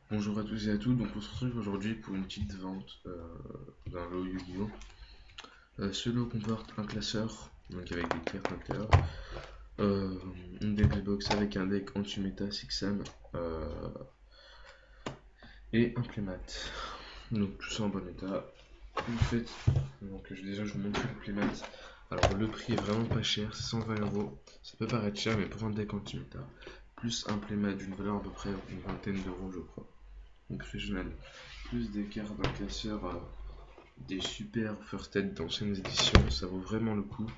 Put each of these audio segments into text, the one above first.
Bonjour à tous et à toutes, donc on se retrouve aujourd'hui pour une petite vente d'un lot Yu-Gi-Oh! Ce lot comporte un classeur, donc avec des cartes à l'intérieur, euh, une deck box avec un deck anti-méta Sixam et un playmat. Donc tout ça en bon état. Vous faites, donc déjà je vous montre le playmat. Alors le prix est vraiment pas cher, c'est 120 euros. Ça peut paraître cher, mais pour un deck anti-méta, plus un playmat d'une valeur à peu près une vingtaine d'euros, je crois. Donc c'est génial. Plus des cartes d'un classeur, des super first aid d'anciennes éditions, ça vaut vraiment le coup.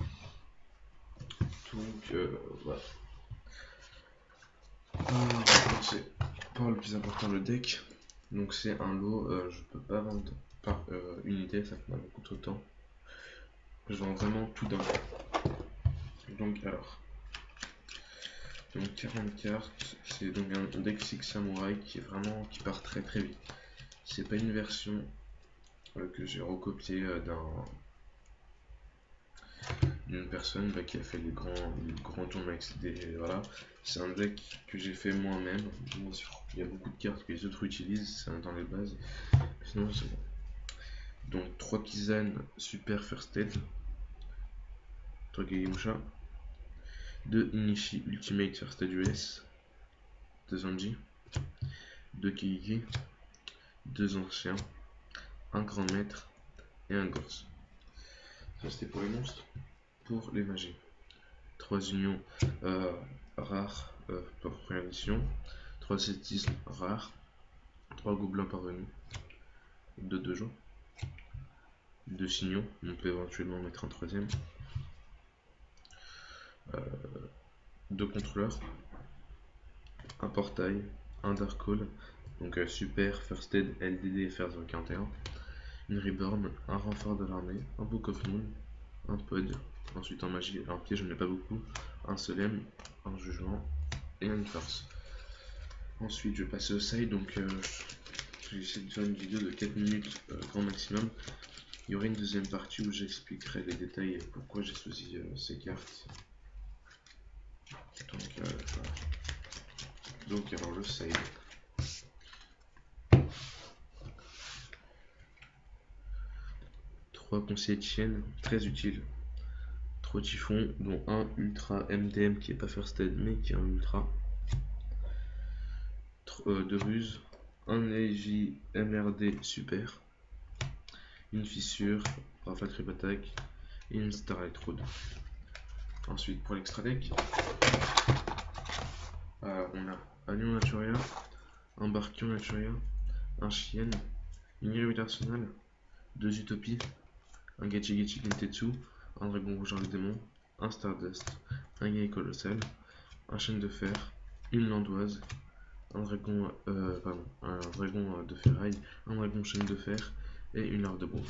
Donc voilà. On va commencer par le plus important, le deck. Donc c'est un lot, je peux pas vendre par unité, ça m'a beaucoup trop de temps. Je vends vraiment tout d'un coup. Donc alors, donc 40 cartes, c'est donc un deck Six Samurai qui part très très vite. C'est pas une version que j'ai recopiée d'une personne qui a fait les grands tournois XD, voilà. C'est un deck que j'ai fait moi-même. Bien sûr, il y a beaucoup de cartes que les autres utilisent, c'est dans les bases. Sinon, c'est bon. Donc 3 Kizan Super First Aid, 3 Gegemusha, 2 Inishi Ultimate First Aid US, 2 Zanji, 2 Kigiki, 2 anciens, un grand maître et un gorse. Ça c'était pour les monstres. Pour les magies, 3 unions rares pour première édition, 3 ascétismes rares, 3 gobelins parvenus de 2 jours, 2 signaux, on peut éventuellement mettre un troisième, 2 contrôleurs, un portail, un dark hole, donc super, first aid, LDD, FR041, une reborn, un renfort de l'armée, un book of moon, un pod, ensuite en magie, en piège j'en ai pas beaucoup, un solem, un jugement et une force. Ensuite je vais passer au side, donc j'essaie de faire une vidéo de 4 minutes grand maximum. Il y aurait une deuxième partie où j'expliquerai les détails et pourquoi j'ai choisi ces cartes. Voilà. Donc alors le side. 3 conseillers de chienne, très utiles. 3 typhons, dont un ultra MDM qui est pas first aid mais qui est un ultra. 2 ruses, un AJ MRD super, une fissure, rafale trip attack et une star electrode. Ensuite pour l'extra deck, on a un lion naturia, un barkion naturia, un chien, une Irrita arsenal, 2 utopies, un Gechi Gechi Gentetsu, un dragon rouge en démon, un Stardust, un guerrier colossal, un chaîne de fer, une landoise, un dragon, de ferraille, un dragon chaîne de fer et une larve de bois.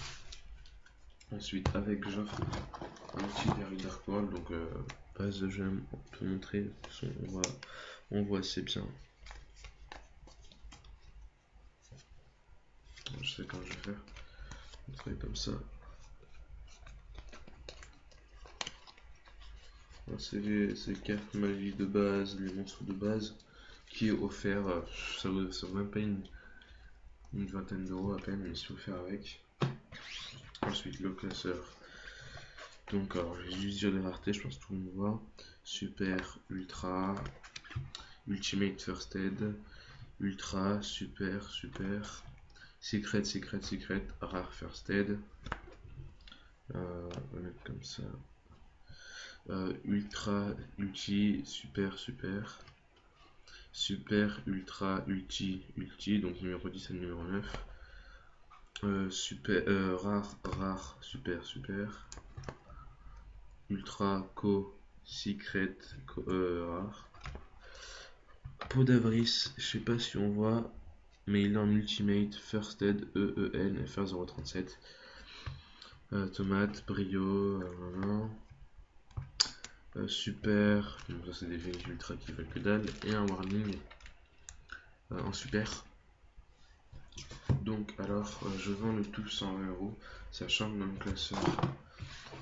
Ensuite, avec j'offre un petit Berry Dark World, donc base de jeu, on peut montrer, on voit assez bien. Je sais quand je vais faire, montrer comme ça. C'est les cartes magie de base, les monstres de base, qui est offert, ça vaut même pas une vingtaine d'euros à peine, mais si vous faire avec. Ensuite le classeur. Donc alors je vais juste dire les raretés, je pense que tout le monde voit. Super, ultra, ultimate first aid, ultra, super, super, secret, secret, secret, rare first aid. On va mettre comme ça. Ultra, ulti, super, super. Super, ultra, ulti, ulti, donc numéro 10 et numéro 9. Super, rare, rare, super, super. Ultra, secret, rare. Peau d'Avrice, je sais pas si on voit, mais il est en ultimate, first aid, EEN, FR037. Tomate, brio, super, donc ça c'est des véhicules ultra qui valent que dalle, et un warning en super. Donc alors je vends le tout 120 euros, sachant que dans le classeur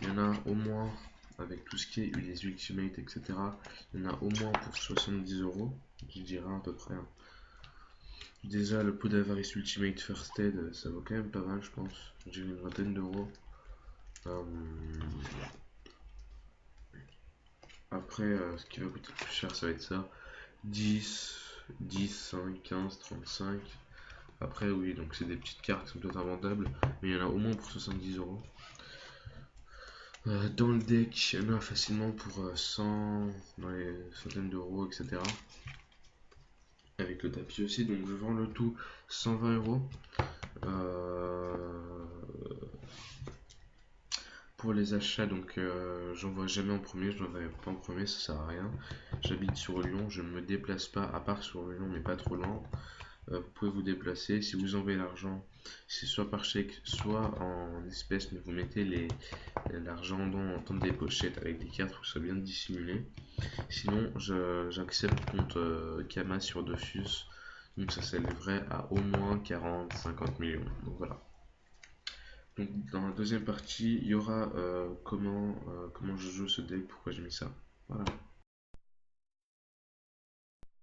il y en a au moins, avec tout ce qui est les ultimates etc, il y en a au moins pour 70 euros, je dirais à peu près. Déjà, le pot d'Avarice Ultimate First Aid, ça vaut quand même pas mal, je pense. J'ai une vingtaine d'euros. Après, ce qui va coûter le plus cher, ça va être ça. 10, 10, 5, 15, 35. Après, oui, donc c'est des petites cartes qui sont peut-être inventables, mais il y en a au moins pour 70 euros. Dans le deck, il y en a facilement pour 100, dans les centaines d'euros, etc. Avec le tapis aussi, donc je vends le tout 120 euros. Pour les achats, donc j'en vois jamais en premier, je n'en vais pas en premier, ça sert à rien. J'habite sur Lyon, je ne me déplace pas, à part sur Lyon, mais pas trop loin. Vous pouvez vous déplacer. Si vous envoyez l'argent, c'est soit par chèque, soit en espèces, mais vous mettez l'argent dans des pochettes avec des cartes pour que ce soit bien dissimulé. Sinon, j'accepte compte Kama sur Dofus, donc ça s'élèverait à au moins 40-50 millions. Donc voilà. Donc dans la deuxième partie, il y aura comment je joue ce deck, pourquoi j'ai mis ça. Voilà.